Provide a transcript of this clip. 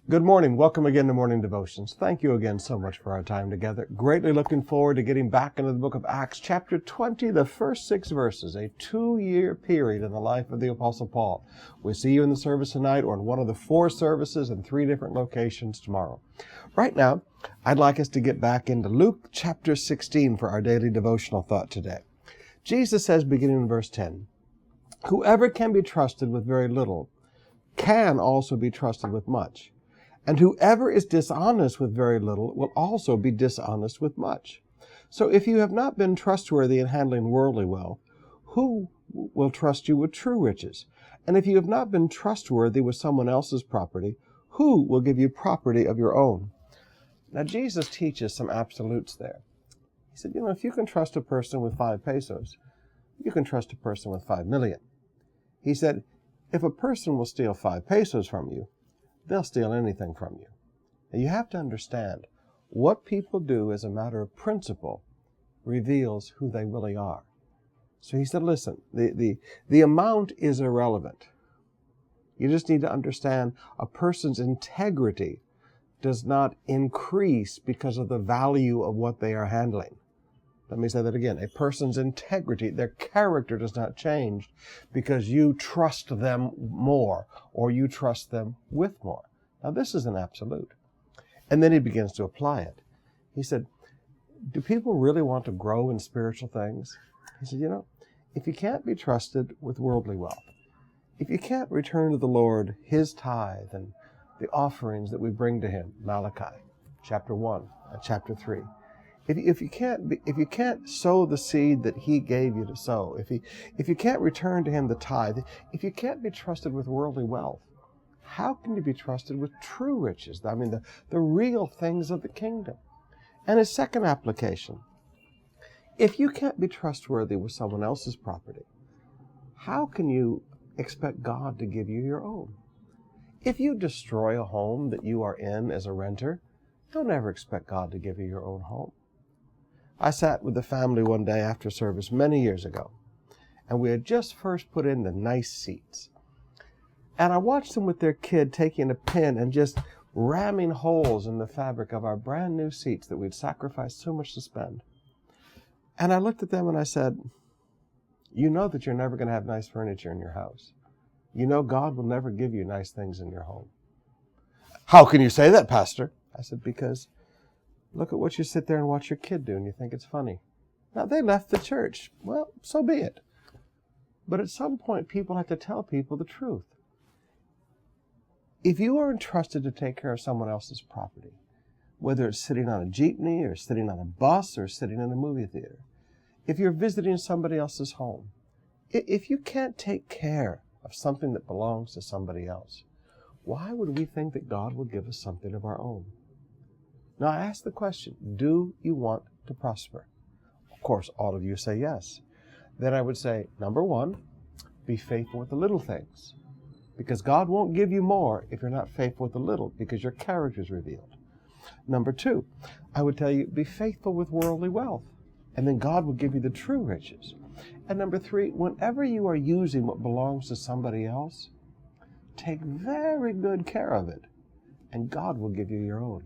Good morning. Welcome again to Morning Devotions. Thank you again so much for our time together. Greatly looking forward to getting back into the book of Acts, chapter 20, the first 6 verses, a 2-year period in the life of the Apostle Paul. We'll see you in the service tonight or in one of the 4 services in 3 different locations tomorrow. Right now, I'd like us to get back into Luke chapter 16 for our daily devotional thought today. Jesus says, beginning in verse 10, "Whoever can be trusted with very little can also be trusted with much. And whoever is dishonest with very little will also be dishonest with much. So if you have not been trustworthy in handling worldly wealth, who will trust you with true riches? And if you have not been trustworthy with someone else's property, who will give you property of your own?" Now Jesus teaches some absolutes there. He said, if you can trust a person with 5 pesos, you can trust a person with 5 million. He said, if a person will steal 5 pesos from you, they'll steal anything from you. Now you have to understand, what people do as a matter of principle reveals who they really are. So he said, listen, the amount is irrelevant. You just need to understand a person's integrity does not increase because of the value of what they are handling. Let me say that again. A person's integrity, their character does not change because you trust them more or you trust them with more. Now, this is an absolute. And then he begins to apply it. He said, do people really want to grow in spiritual things? He said, if you can't be trusted with worldly wealth, if you can't return to the Lord his tithe and the offerings that we bring to him, Malachi, chapter 1 and chapter 3, If you can't sow the seed that he gave you to sow, if you can't return to him the tithe, if you can't be trusted with worldly wealth, how can you be trusted with true riches? I mean, the real things of the kingdom. And his second application, if you can't be trustworthy with someone else's property, how can you expect God to give you your own? If you destroy a home that you are in as a renter, don't ever expect God to give you your own home. I sat with the family one day after service many years ago, and we had just first put in the nice seats. And I watched them with their kid taking a pin and just ramming holes in the fabric of our brand new seats that we'd sacrificed so much to spend. And I looked at them and I said, you know that you're never going to have nice furniture in your house. You know God will never give you nice things in your home. How can you say that, Pastor? I said, because look at what you sit there and watch your kid do and you think it's funny. Now, they left the church. Well, so be it. But at some point, people have to tell people the truth. If you are entrusted to take care of someone else's property, whether it's sitting on a jeepney or sitting on a bus or sitting in a movie theater, if you're visiting somebody else's home, if you can't take care of something that belongs to somebody else, why would we think that God will give us something of our own? Now, I ask the question, do you want to prosper? Of course, all of you say yes. Then I would say, number 1, be faithful with the little things. Because God won't give you more if you're not faithful with the little, because your character is revealed. Number 2, I would tell you, be faithful with worldly wealth. And then God will give you the true riches. And number 3, whenever you are using what belongs to somebody else, take very good care of it. And God will give you your own.